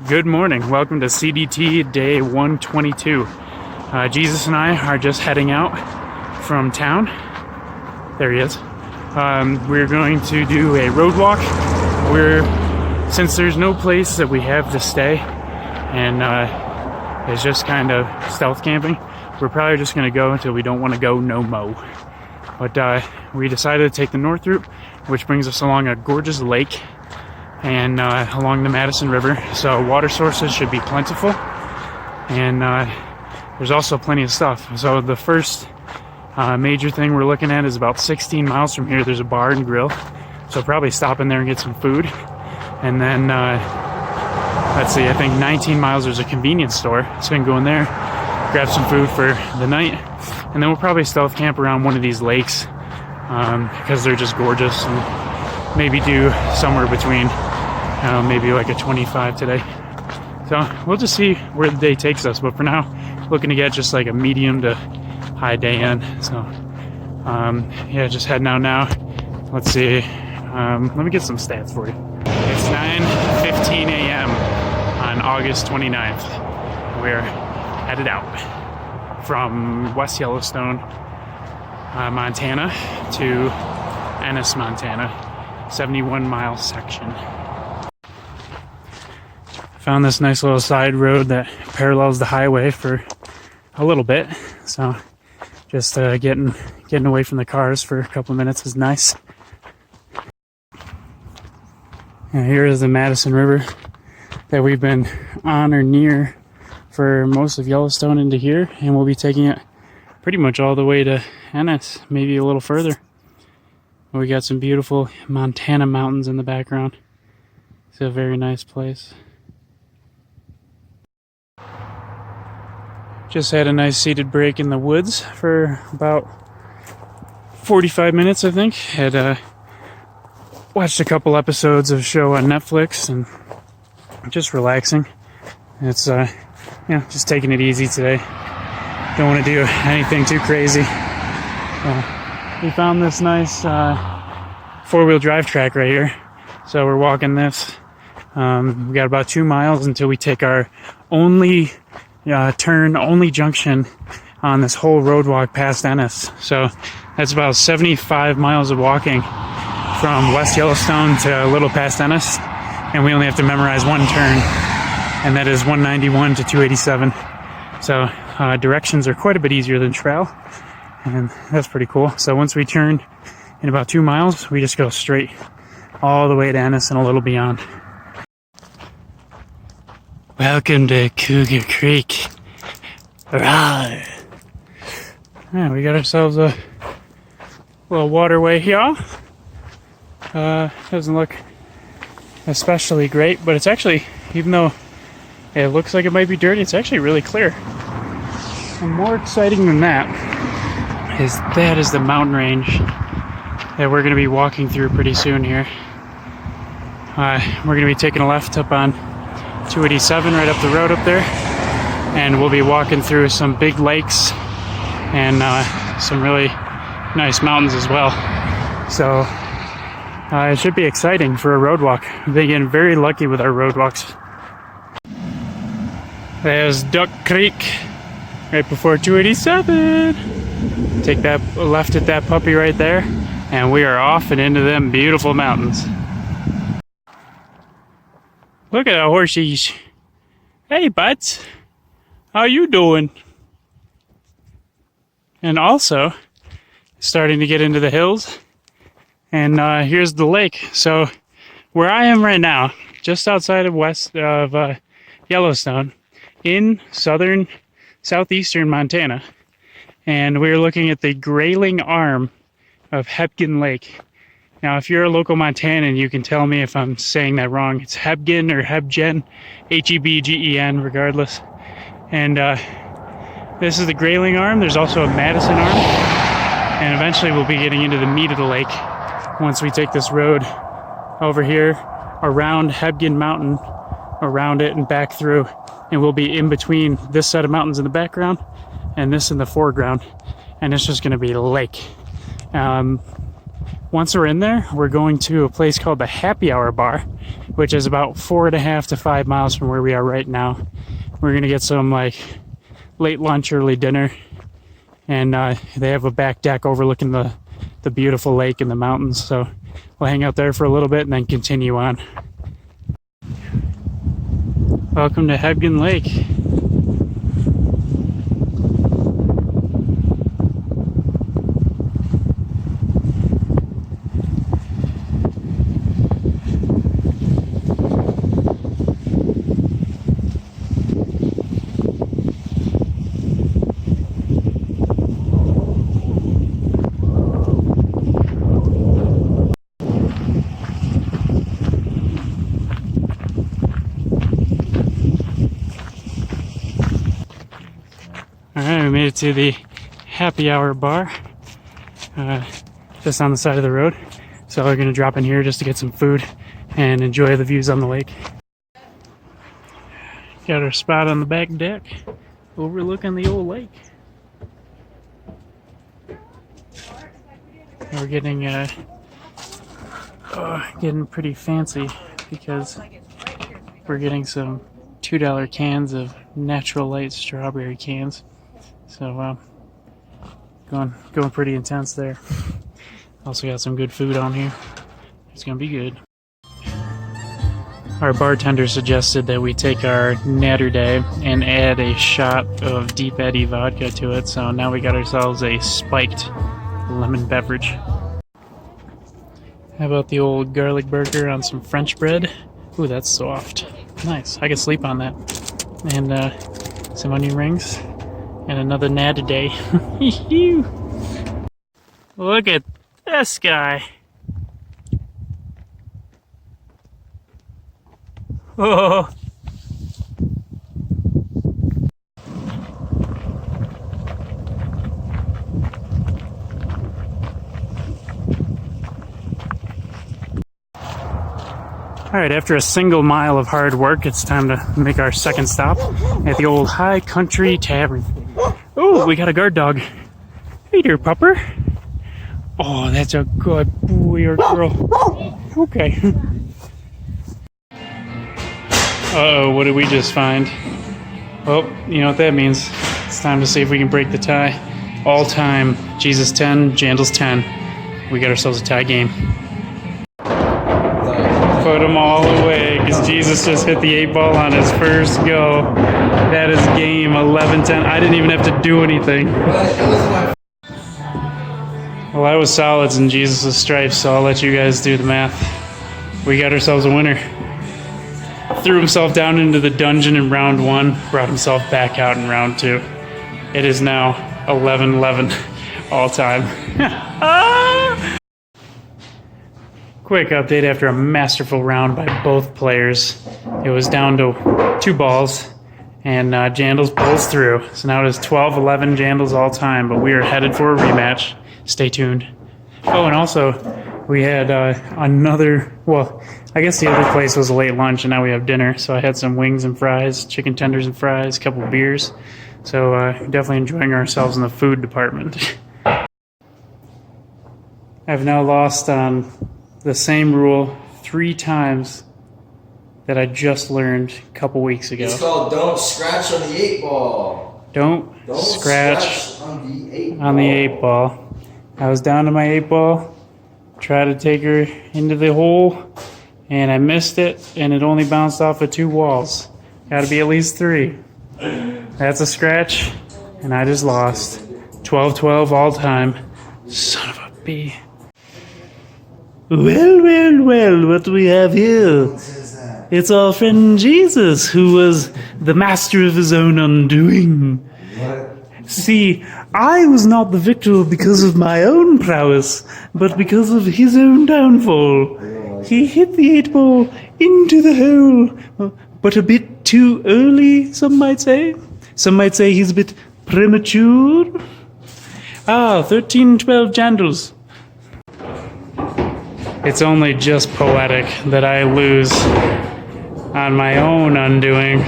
Good morning. Welcome to CDT day 122. Jesus and I are just heading out from town. There he is. We're going to do a road walk. Since there's no place that we have to stay and it's just kind of stealth camping, we're probably just going to go until we don't want to go no mo. But we decided to take the north route, which brings us along a gorgeous lake and along the Madison River, so water sources should be plentiful, and there's also plenty of stuff. So the first major thing we're looking at is about 16 miles from here. There's a bar and grill, so probably stop in there and get some food. And then let's see, I think 19 miles there's a convenience store, so we can go in there, grab some food for the night, and then we'll probably stealth camp around one of these lakes because they're just gorgeous, and maybe do somewhere between maybe like a 25 today. So we'll just see where the day takes us, but for now looking to get just like a medium to high day in. So yeah, just heading out now. Let's see, let me get some stats for you. It's 9:15 a.m. on August 29th. We're headed out from West Yellowstone, Montana to Ennis, Montana, 71-mile section. Found this nice little side road that parallels the highway for a little bit, so just getting away from the cars for a couple of minutes is nice. And here is the Madison River that we've been on or near for most of Yellowstone into here, and we'll be taking it pretty much all the way to Ennis, maybe a little further. We got some beautiful Montana mountains in the background. It's a very nice place. Just had a nice seated break in the woods for about 45 minutes, I think. Had watched a couple episodes of a show on Netflix and just relaxing. It's just taking it easy today. Don't want to do anything too crazy. We found this nice four-wheel drive track right here, so we're walking this. We got about 2 miles until we take our only junction on this whole road walk past Ennis. So that's about 75 miles of walking from West Yellowstone to a little past Ennis, and we only have to memorize one turn, and that is 191 to 287. So directions are quite a bit easier than trail, and that's pretty cool. So once we turn in about 2 miles, we just go straight all the way to Ennis and a little beyond. Welcome to Cougar Creek. Rawr. Yeah, we got ourselves a little waterway here. Doesn't look especially great, but it's actually, even though it looks like it might be dirty, it's actually really clear. And more exciting than that is the mountain range that we're going to be walking through pretty soon here. We're going to be taking a left up on 287 right up the road up there, and we'll be walking through some big lakes and some really nice mountains as well. So it should be exciting for a road walk. We've been getting very lucky with our road walks. There's Duck Creek right before 287. Take that left at that puppy right there, and we are off and into them beautiful mountains. Look at the horsies. Hey, butts. How you doing? And also, starting to get into the hills. And here's the lake. So, where I am right now, just outside of west of Yellowstone, in southeastern Montana. And we're looking at the grayling arm of Hebgen Lake. Now, if you're a local Montanan, you can tell me if I'm saying that wrong. It's Hebgen or Hebgen, Hebgen, regardless. And this is the grayling arm. There's also a Madison arm. And eventually we'll be getting into the meat of the lake once we take this road over here around Hebgen Mountain, around it and back through. And we'll be in between this set of mountains in the background and this in the foreground. And it's just going to be a lake. Once we're in there, we're going to a place called the Happy Hour Bar, which is about 4.5 to 5 miles from where we are right now. We're gonna get some like late lunch, early dinner, and they have a back deck overlooking the beautiful lake and the mountains, so we'll hang out there for a little bit and then continue on. Welcome to Hebgen Lake. Alright, we made it to the happy hour bar, just on the side of the road. So we're going to drop in here just to get some food and enjoy the views on the lake. Got our spot on the back deck, overlooking the old lake. We're getting pretty fancy because we're getting some $2 cans of Natural Light strawberry cans. So going pretty intense there. Also got some good food on here. It's gonna be good. Our bartender suggested that we take our Natter Day and add a shot of Deep Eddy vodka to it, so now we got ourselves a spiked lemon beverage. How about the old garlic burger on some French bread? Ooh, that's soft. Nice, I could sleep on that. And some onion rings. And another Natter Day. Look at this guy. Oh. Alright, after a single mile of hard work, it's time to make our second stop at the old High Country Tavern. Oh, we got a guard dog. Hey there, pupper. Oh, that's a good boy or girl. Okay. Uh-oh, what did we just find? Oh, you know what that means. It's time to see if we can break the tie. All time, Jesus 10, Jandals 10. We got ourselves a tie game. Put them all away, because Jesus just hit the 8 ball on his first go. That is game 11-10. I didn't even have to do anything. Well, I was solids in Jesus' stripes, so I'll let you guys do the math. We got ourselves a winner. Threw himself down into the dungeon in round 1, brought himself back out in round 2. It is now 11-11 all time. Quick update after a masterful round by both players. It was down to 2 balls, and Jandals pulls through. So now it is 12-11 Jandals all time, but we are headed for a rematch. Stay tuned. Oh, and also, we had another, well, I guess the other place was a late lunch, and now we have dinner. So I had some wings and fries, chicken tenders and fries, a couple of beers. So definitely enjoying ourselves in the food department. I've now lost on the same rule 3 times that I just learned a couple weeks ago. It's called don't scratch on the 8 ball. Don't scratch on the 8 ball. I was down to my 8 ball, tried to take her into the hole, and I missed it, and it only bounced off of 2 walls. Gotta be at least 3. That's a scratch, and I just lost. 12-12 all time. Son of a bee. Well, what do we have here? It's our friend Jesus, who was the master of his own undoing. See, I was not the victor because of my own prowess, but because of his own downfall. He hit the 8 ball into the hole, but a bit too early, some might say. Some might say he's a bit premature. 13-12 Jandals. It's only just poetic that I lose on my own undoing,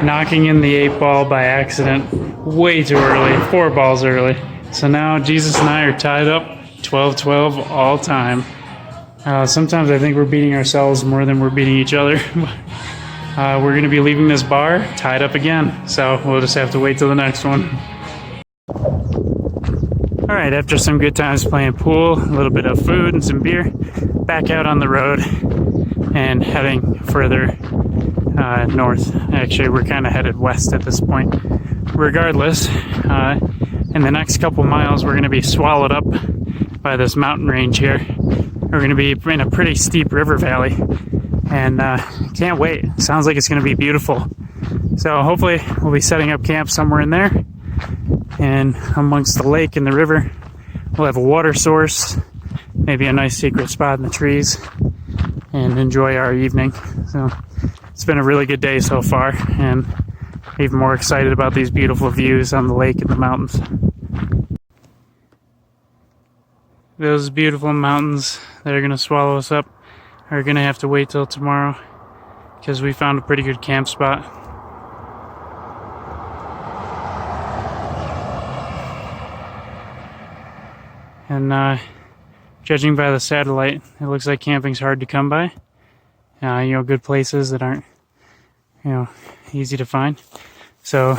knocking in the 8 ball by accident way too early, 4 balls early. So now Jesus and I are tied up 12-12 all time. Sometimes I think we're beating ourselves more than we're beating each other. We're going to be leaving this bar tied up again, so we'll just have to wait till the next one. All right, after some good times playing pool, a little bit of food and some beer, back out on the road and heading further north. Actually, we're kind of headed west at this point. Regardless, in the next couple miles, we're going to be swallowed up by this mountain range here. We're going to be in a pretty steep river valley, and can't wait. Sounds like it's going to be beautiful. So hopefully we'll be setting up camp somewhere in there, and amongst the lake and the river, we'll have a water source, maybe a nice secret spot in the trees, and enjoy our evening. So it's been a really good day so far, and even more excited about these beautiful views on the lake and the mountains. Those beautiful mountains that are going to swallow us up are going to have to wait till tomorrow, because we found a pretty good camp spot. And judging by the satellite, it looks like camping's hard to come by. Good places that aren't, easy to find. So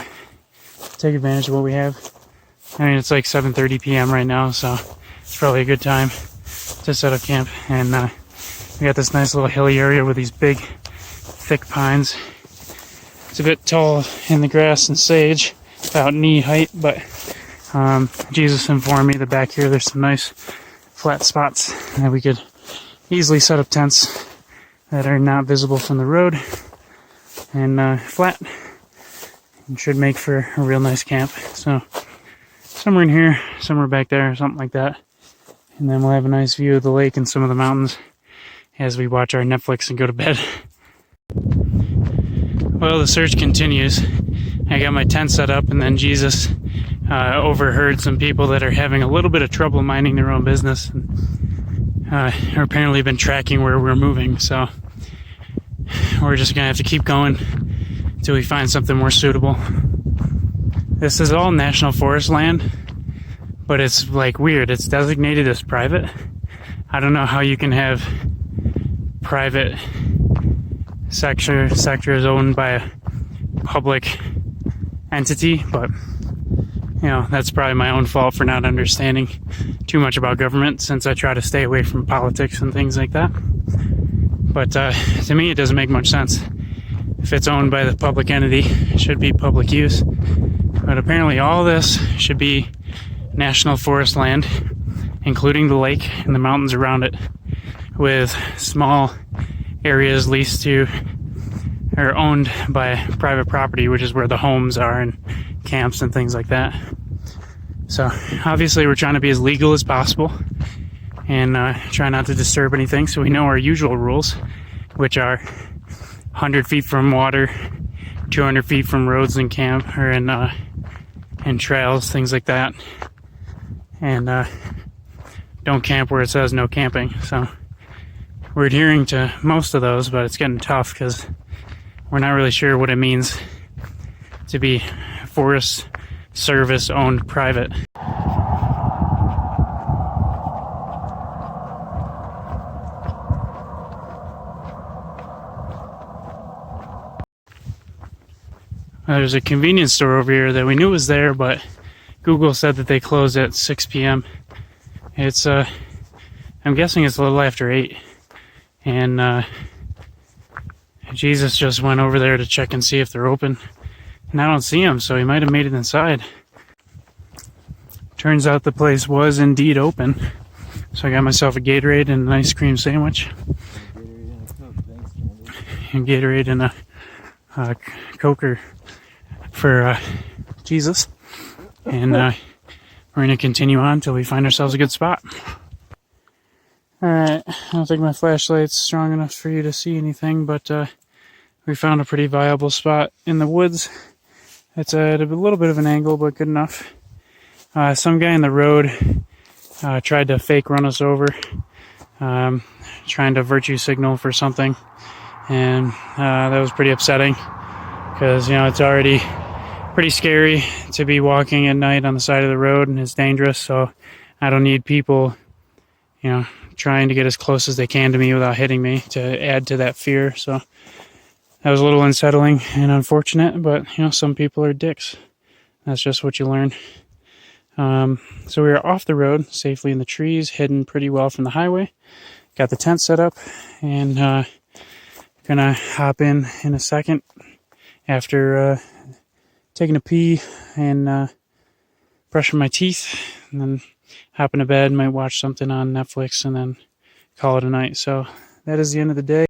take advantage of what we have. I mean, it's like 7:30 p.m. right now, so it's probably a good time to set up camp. And we got this nice little hilly area with these big, thick pines. It's a bit tall in the grass and sage, about knee height, but Jesus informed me that back here there's some nice flat spots that we could easily set up tents that are not visible from the road and flat, and should make for a real nice camp. So somewhere in here, somewhere back there, something like that. And then we'll have a nice view of the lake and some of the mountains as we watch our Netflix and go to bed. Well, the search continues. I got my tent set up, and then Jesus overheard some people that are having a little bit of trouble minding their own business, and are apparently been tracking where we're moving. So we're just gonna have to keep going until we find something more suitable. This is all national forest land, but it's like weird. It's designated as private. I don't know how you can have private sectors owned by a public entity, but that's probably my own fault for not understanding too much about government, since I try to stay away from politics and things like that. But to me, it doesn't make much sense. If it's owned by the public entity, it should be public use. But apparently all this should be national forest land, including the lake and the mountains around it, with small areas leased to or owned by private property, which is where the homes are and camps and things like that. So obviously we're trying to be as legal as possible and try not to disturb anything, so we know our usual rules, which are 100 feet from water, 200 feet from roads and camp, or and trails, things like that. And don't camp where it says no camping. So we're adhering to most of those, but it's getting tough because we're not really sure what it means to be Forest Service owned private. There's a convenience store over here that we knew was there, but Google said that they close at 6 p.m. It's I'm guessing it's a little after 8, and Jesus just went over there to check and see if they're open, and I don't see him, so he might have made it inside. Turns out the place was indeed open, so I got myself a Gatorade and an ice cream sandwich. And Gatorade and a Coker for Jesus, and we're going to continue on until we find ourselves a good spot. Alright, I don't think my flashlight's strong enough for you to see anything, but we found a pretty viable spot in the woods. It's at a little bit of an angle, but good enough. Some guy in the road tried to fake run us over, trying to virtue signal for something, and that was pretty upsetting, because it's already pretty scary to be walking at night on the side of the road, and it's dangerous, so I don't need people trying to get as close as they can to me without hitting me to add to that fear. So that was a little unsettling and unfortunate, but some people are dicks. That's just what you learn. So we were off the road, safely in the trees, hidden pretty well from the highway. Got the tent set up, and gonna hop in a second after taking a pee and brushing my teeth, and then hop into bed, might watch something on Netflix, and then call it a night. So that is the end of the day.